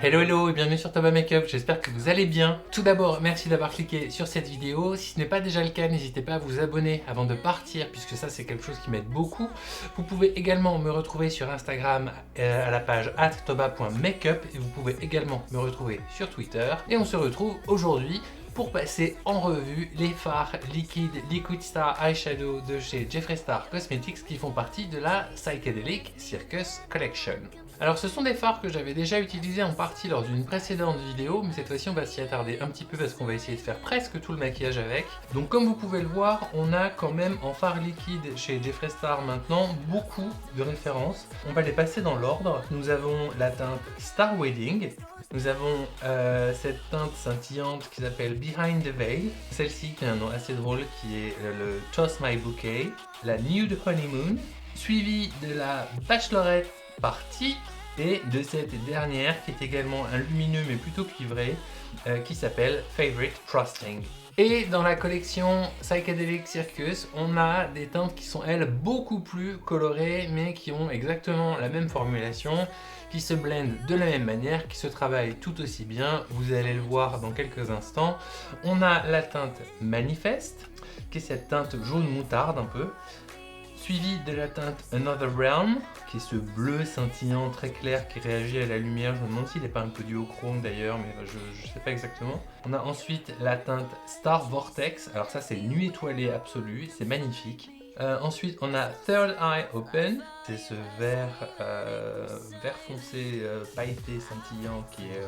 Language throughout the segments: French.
Hello hello et bienvenue sur Thomas Makeup, j'espère que vous allez bien. Tout d'abord, merci d'avoir cliqué sur cette vidéo. Si ce n'est pas déjà le cas, n'hésitez pas à vous abonner avant de partir puisque ça c'est quelque chose qui m'aide beaucoup. Vous pouvez également me retrouver sur Instagram à la page @thomas.makeup et vous pouvez également me retrouver sur Twitter. Et on se retrouve aujourd'hui pour passer en revue les fards liquides Liquid Star Eyeshadow de chez Jeffree Star Cosmetics qui font partie de la Psychedelic Circus Collection. Alors ce sont des fards que j'avais déjà utilisés en partie lors d'une précédente vidéo, mais cette fois-ci on va s'y attarder un petit peu parce qu'on va essayer de faire presque tout le maquillage avec. Donc comme vous pouvez le voir, on a quand même en fard liquide chez Jeffree Star maintenant beaucoup de références. On va les passer dans l'ordre. Nous avons la teinte Star Wedding, nous avons cette teinte scintillante qui s'appelle Behind the Veil, celle-ci qui a un nom assez drôle qui est le Toss My Bouquet, la Nude Honeymoon, suivie de la Bachelorette Party et de cette dernière qui est également un lumineux mais plutôt cuivré qui s'appelle Favorite Frosting. Et dans la collection Psychedelic Circus, on a des teintes qui sont elles beaucoup plus colorées mais qui ont exactement la même formulation, qui se blendent de la même manière, qui se travaillent tout aussi bien, vous allez le voir dans quelques instants. On a la teinte Manifest, qui est cette teinte jaune moutarde un peu, suivi de la teinte Another Realm, qui est ce bleu scintillant très clair qui réagit à la lumière. Je me demande s'il n'est pas un peu duochrome d'ailleurs, mais je ne sais pas exactement. On a ensuite la teinte Star Vortex, alors ça c'est nuit étoilée absolue, c'est magnifique. Ensuite on a Third Eye Open, c'est ce vert foncé pailleté scintillant qui est...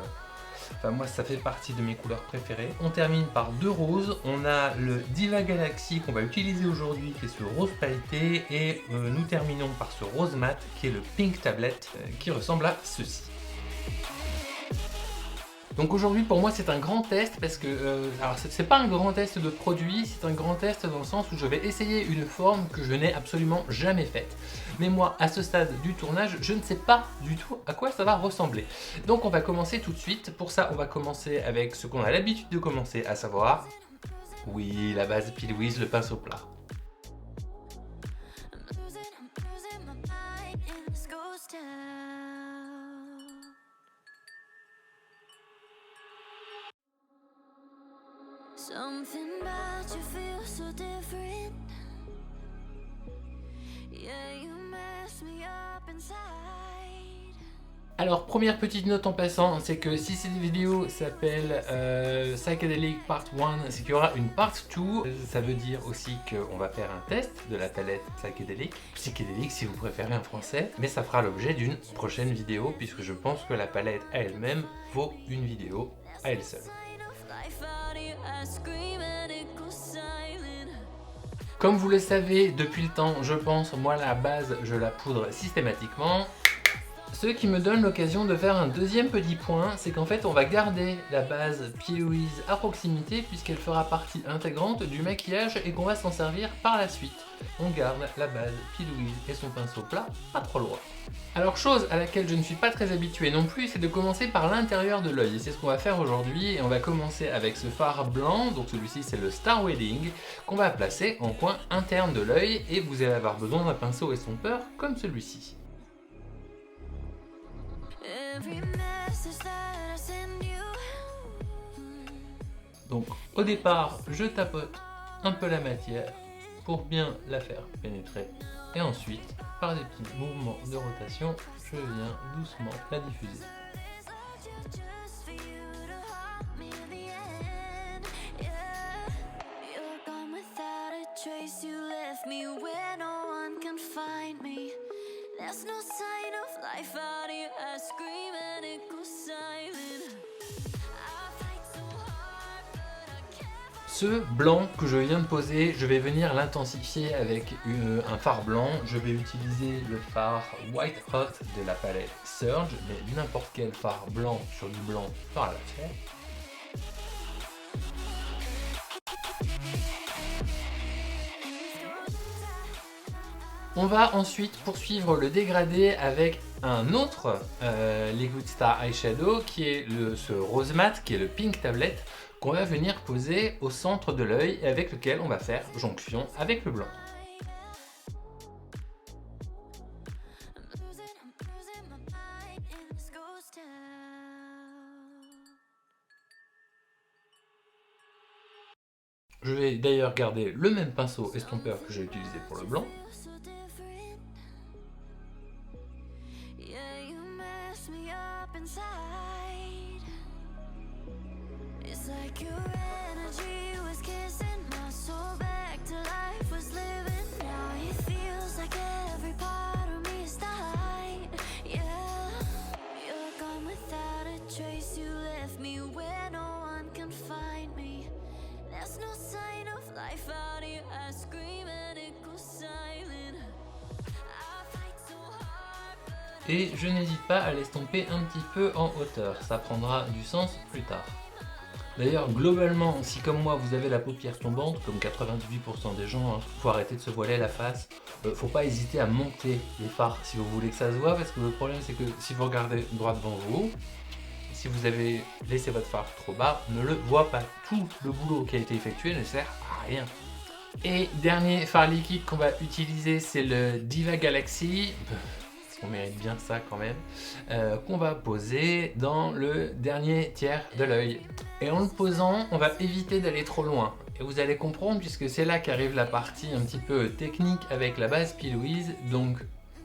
Enfin moi ça fait partie de mes couleurs préférées. On termine par deux roses. On a le Diva Galaxy qu'on va utiliser aujourd'hui qui est ce rose pailleté et nous terminons par ce rose mat qui est le Pink Tablet qui ressemble à ceci. Donc aujourd'hui pour moi c'est un grand test parce que, alors c'est pas un grand test de produit, c'est un grand test dans le sens où je vais essayer une forme que je n'ai absolument jamais faite. Mais moi à ce stade du tournage je ne sais pas du tout à quoi ça va ressembler. Donc on va commencer tout de suite, pour ça on va commencer avec ce qu'on a l'habitude de commencer, à savoir, oui la base P. Louise, le pinceau plat. Something about you feels so different. Yeah, you mess me up inside. Alors première petite note en passant, c'est que si cette vidéo s'appelle Psychedelic Part 1, c'est qu'il y aura une Part 2. Ça veut dire aussi qu'on va faire un test de la palette Psychedelic si vous préférez en français, mais ça fera l'objet d'une prochaine vidéo puisque je pense que la palette à elle-même vaut une vidéo à elle seule. Comme vous le savez depuis le temps, je pense, moi la base je la poudre systématiquement. Ce qui me donne l'occasion de faire un deuxième petit point, c'est qu'en fait on va garder la base P. Louise à proximité puisqu'elle fera partie intégrante du maquillage et qu'on va s'en servir par la suite. On garde la base P. Louise et son pinceau plat pas trop loin. Alors chose à laquelle je ne suis pas très habitué non plus, c'est de commencer par l'intérieur de l'œil. Et c'est ce qu'on va faire aujourd'hui et on va commencer avec ce fard blanc, donc celui-ci c'est le Star Wedding, qu'on va placer en coin interne de l'œil et vous allez avoir besoin d'un pinceau estompeur comme celui-ci. Donc au départ, je tapote un peu la matière pour bien la faire pénétrer et ensuite, par des petits mouvements de rotation, je viens doucement la diffuser. Ce blanc que je viens de poser, je vais venir l'intensifier avec un fard blanc. Je vais utiliser le fard White Hot de la palette Surge, mais n'importe quel fard blanc sur du blanc fera l'affaire. On va ensuite poursuivre le dégradé avec un autre Liquid Star Eyeshadow qui est ce rose mat, qui est le Pink Tablet, qu'on va venir poser au centre de l'œil et avec lequel on va faire jonction avec le blanc. Je vais d'ailleurs garder le même pinceau estompeur que j'ai utilisé pour le blanc. so different. Yeah, you mess me up inside. It's like your energy was kissing my soul back to life, was living. Now it feels like every part of me is dying. Yeah, you're gone without a trace. You left me where no one can find me. There's no sign of life out here. I scream and it goes silent. I fight so hard, but Et je n'hésite pas à l'estomper un petit peu en hauteur, ça prendra du sens plus tard. D'ailleurs, globalement, si comme moi vous avez la paupière tombante, comme 98% des gens, faut arrêter de se voiler la face. Faut pas hésiter à monter les fards si vous voulez que ça se voit, parce que le problème c'est que si vous regardez droit devant vous, si vous avez laissé votre fard trop bas, ne le voit pas. Tout le boulot qui a été effectué ne sert à rien. Et dernier fard liquide qu'on va utiliser, c'est le Diva Galaxy. On mérite bien ça quand même, qu'on va poser dans le dernier tiers de l'œil. Et en le posant, on va éviter d'aller trop loin. Et vous allez comprendre puisque c'est là qu'arrive la partie un petit peu technique avec la base P. Louise. Donc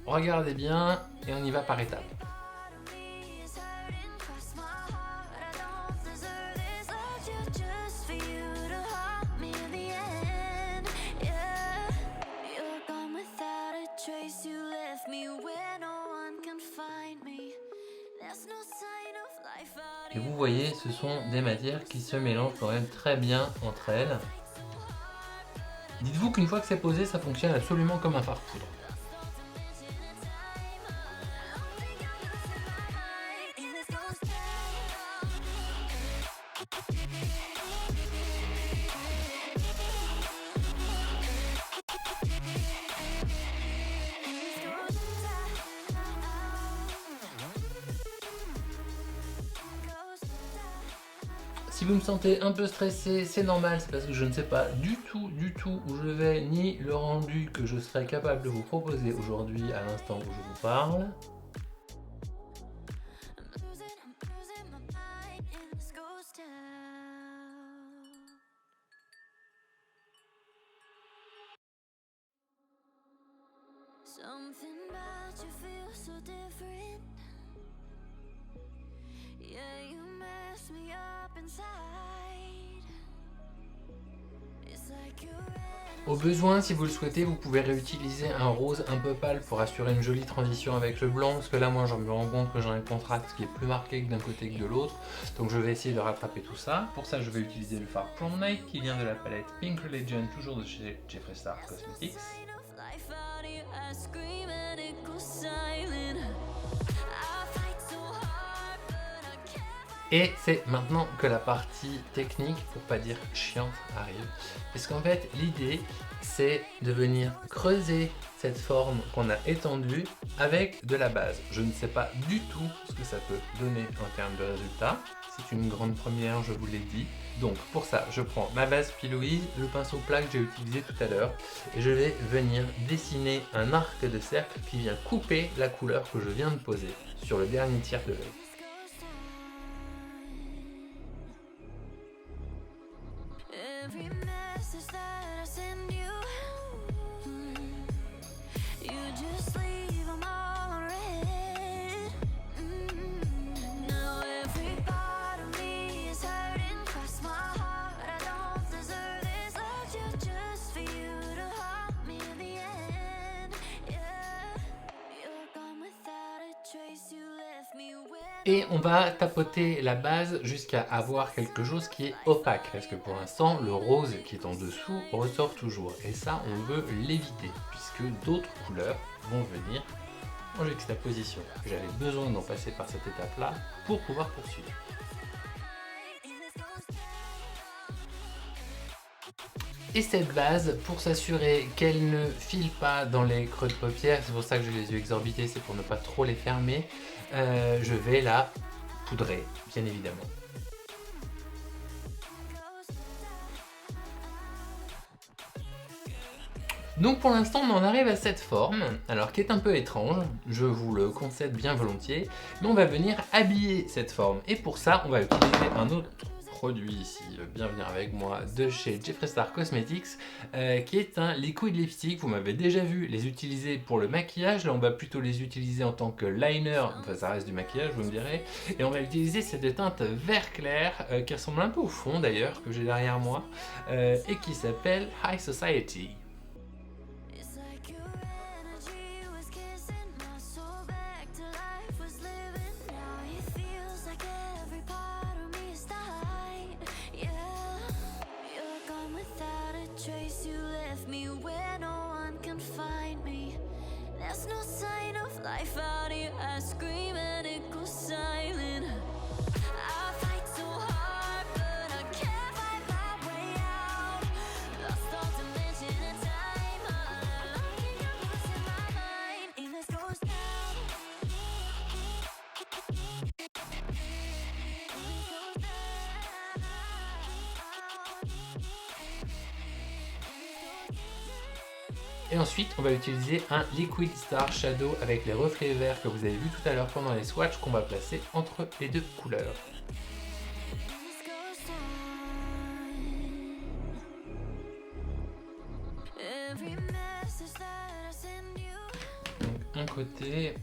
regardez bien et on y va par étapes. part of me is hurting. Cross my heart, I don't deserve this. Loved you just for you to haunt me in the end. Yeah, you're gone without a trace. You left me where no one can find me. There's no sign of life out Et here. vous voyez, ce sont des matières qui se mélangent quand même très bien entre elles. Dites-vous qu'une fois que c'est posé, ça fonctionne absolument comme un fard poudre. And this goes down. Si vous me sentez un peu stressé, c'est normal, c'est parce que je ne sais pas du tout où je vais, ni le rendu que je serai capable de vous proposer aujourd'hui à l'instant où je vous parle. I'm losing my mind, and this goes down. Something about you feels so different. Yeah, you mess me up inside. It's like you're Au besoin, si vous le souhaitez, vous pouvez réutiliser un rose un peu pâle pour assurer une jolie transition avec le blanc, parce que là, moi, je me rends compte que j'ai un contraste qui est plus marqué que d'un côté que de l'autre, donc je vais essayer de rattraper tout ça. Pour ça, je vais utiliser le fard Prom Night qui vient de la palette Pink Religion, toujours de chez Jeffree Star Cosmetics. sign of life out here. I scream and it goes silent. I fight so hard, but I can't. Et c'est maintenant que la partie technique, pour pas dire chiante, arrive. Parce qu'en fait, l'idée, c'est de venir creuser cette forme qu'on a étendue avec de la base. Je ne sais pas du tout ce que ça peut donner en termes de résultat. C'est une grande première, je vous l'ai dit. Donc pour ça, je prends ma base P. Louise, le pinceau plat que j'ai utilisé tout à l'heure, et je vais venir dessiner un arc de cercle qui vient couper la couleur que je viens de poser sur le dernier tiers de l'œil. Every message that I send you, you just leave them all red. Now every part of me is hurting. Cross my heart, I don't deserve this. Loved you just for you to haunt me in the end. Yeah, you're gone without a trace. You left me where. Et on va tapoter la base jusqu'à avoir quelque chose qui est opaque, parce que pour l'instant, le rose qui est en dessous ressort toujours. Et ça, on veut l'éviter, puisque d'autres couleurs vont venir en juxtaposition. J'avais besoin d'en passer par cette étape-là pour pouvoir poursuivre. Et cette base, pour s'assurer qu'elle ne file pas dans les creux de paupières, c'est pour ça que j'ai les yeux exorbités, c'est pour ne pas trop les fermer, je vais la poudrer, bien évidemment. Donc pour l'instant on en arrive à cette forme, alors qui est un peu étrange, je vous le concède bien volontiers, mais on va venir habiller cette forme. Et pour ça on va utiliser un autre produit ici, bien venir avec moi, de chez Jeffree Star Cosmetics, qui est un liquid lipstick. Vous m'avez déjà vu les utiliser pour le maquillage, là on va plutôt les utiliser en tant que liner, enfin ça reste du maquillage vous me direz, et on va utiliser cette teinte vert clair, qui ressemble un peu au fond d'ailleurs, que j'ai derrière moi, et qui s'appelle High Society. It's like your energy was kissing my soul back to life, was living now. It feels like every part of me is dying. Yeah, you're gone without a trace. You left me where no one can find me. There's no sign of life out here. I scream and it goes silent. I fight so hard, but I can't fight my way out. Lost all dimension and time. Looking your voice in my mind. And this goes down. Et ensuite, on va utiliser un Liquid Star Shadow avec les reflets verts que vous avez vu tout à l'heure pendant les swatchs qu'on va placer entre les deux couleurs. This goes down. Every message that I send you. Donc un côté,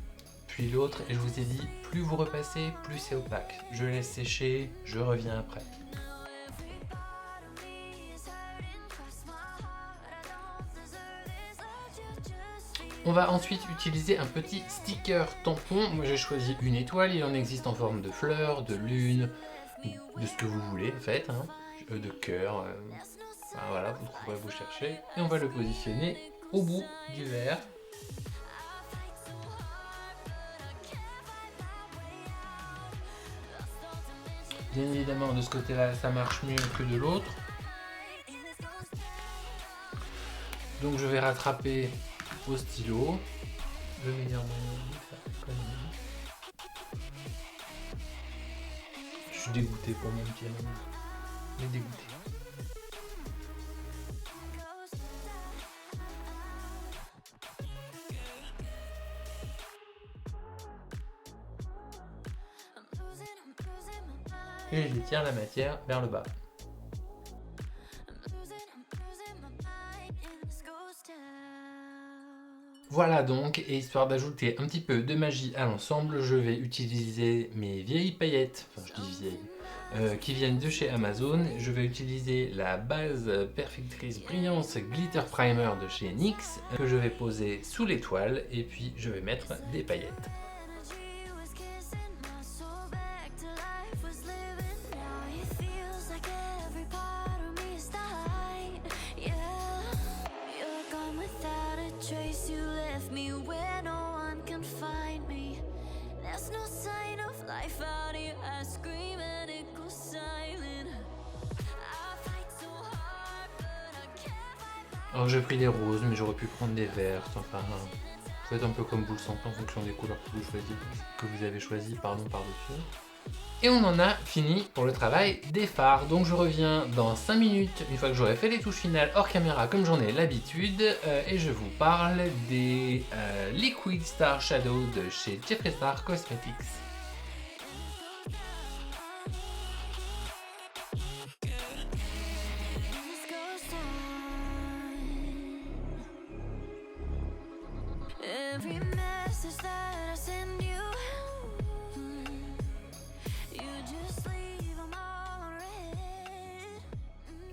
puis l'autre, et je vous ai dit, plus vous repassez, plus c'est opaque. Je laisse sécher, je reviens après. Every part of me is hurting. Cross my heart. I don't deserve this love you just feel. On va ensuite utiliser un petit sticker tampon. Moi j'ai choisi une étoile, il en existe en forme de fleur, de lune, de ce que vous voulez en fait, hein. De cœur, enfin, voilà, vous trouverez, vous cherchez. Et on va le positionner au bout du verre. Bien évidemment de ce côté-là ça marche mieux que de l'autre. Donc je vais rattraper au stylo. Le meilleur moyen de faire comme ça. Je suis dégoûté pour mon pied, mais dégoûté. Et j'étire la matière vers le bas. Voilà donc, et histoire d'ajouter un petit peu de magie à l'ensemble, je vais utiliser mes vieilles paillettes, enfin je dis vieilles, qui viennent de chez Amazon. Je vais utiliser la base perfectrice brillance glitter primer de chez NYX, que je vais poser sous l'étoile, et puis je vais mettre des paillettes. Trace, you left me where no one can find me. There's no sign of life out here. I scream and it goes silent. I fight so hard, but I can't fight my. Alors j'ai pris des roses, mais j'aurais pu prendre des vertes, enfin, faites un peu comme vous le sentez en fonction des couleurs que vous avez choisies par-dessus. Et on en a fini pour le travail des fards. Donc je reviens dans 5 minutes, une fois que j'aurai fait les touches finales hors caméra comme j'en ai l'habitude, et je vous parle des Liquid Star Shadow de chez Jeffree Star Cosmetics. This goes down. Every message that I send you.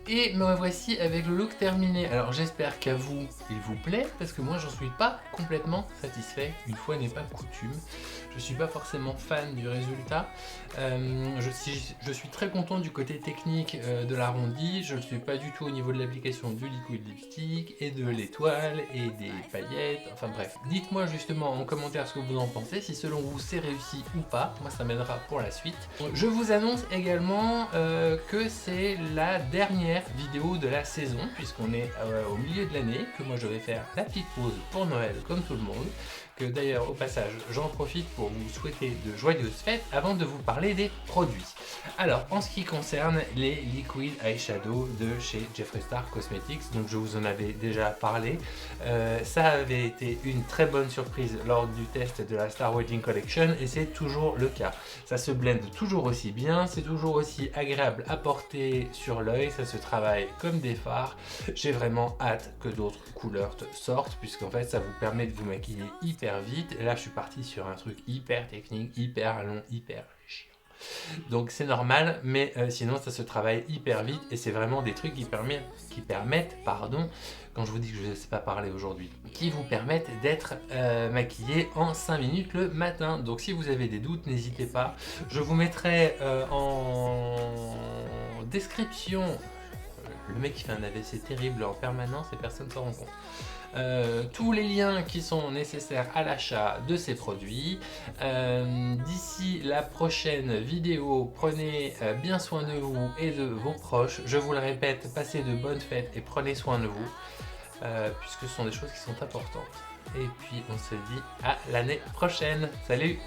Et me revoici avec le look terminé. Alors j'espère qu'à vous, il vous plaît, parce que moi j'en suis pas complètement satisfait, une fois n'est pas coutume. Je suis pas forcément fan du résultat. Je suis très content du côté technique de l'arrondi. Je ne suis pas du tout au niveau de l'application du liquid lipstick et de l'étoile et des paillettes. Enfin bref, dites-moi justement en commentaire ce que vous en pensez, si selon vous c'est réussi ou pas. Moi ça m'aidera pour la suite. Je vous annonce également que c'est la dernière vidéo de la saison, puisqu'on est au milieu de l'année, que moi je vais faire la petite pause pour Noël comme tout le monde, que d'ailleurs au passage j'en profite pour vous souhaiter de joyeuses fêtes avant de vous parler des produits. Alors en ce qui concerne les liquid eyeshadow de chez Jeffree Star Cosmetics, donc je vous en avais déjà parlé, ça avait été une très bonne surprise lors du test de la Star Wedding Collection et c'est toujours le cas. Ça se blende toujours aussi bien, c'est toujours aussi agréable à porter sur l'œil, ça se travaille comme des fards. J'ai vraiment hâte que d'autres couleurs sortent puisqu'en fait ça vous permet de vous maquiller hyper vite. Et là je suis parti sur un truc hyper technique, hyper long, hyper chiant. Donc c'est normal, mais sinon ça se travaille hyper vite et c'est vraiment des trucs qui permettent, quand je vous dis que je ne sais pas parler aujourd'hui, qui vous permettent d'être maquillé en 5 minutes le matin. Donc si vous avez des doutes, n'hésitez pas. Je vous mettrai en description, le mec qui fait un AVC terrible en permanence et personne ne s'en rend compte. Tous les liens qui sont nécessaires à l'achat de ces produits. D'ici la prochaine vidéo, prenez bien soin de vous et de vos proches. Je vous le répète, passez de bonnes fêtes et prenez soin de vous, puisque ce sont des choses qui sont importantes. Et puis on se dit à l'année prochaine. Salut!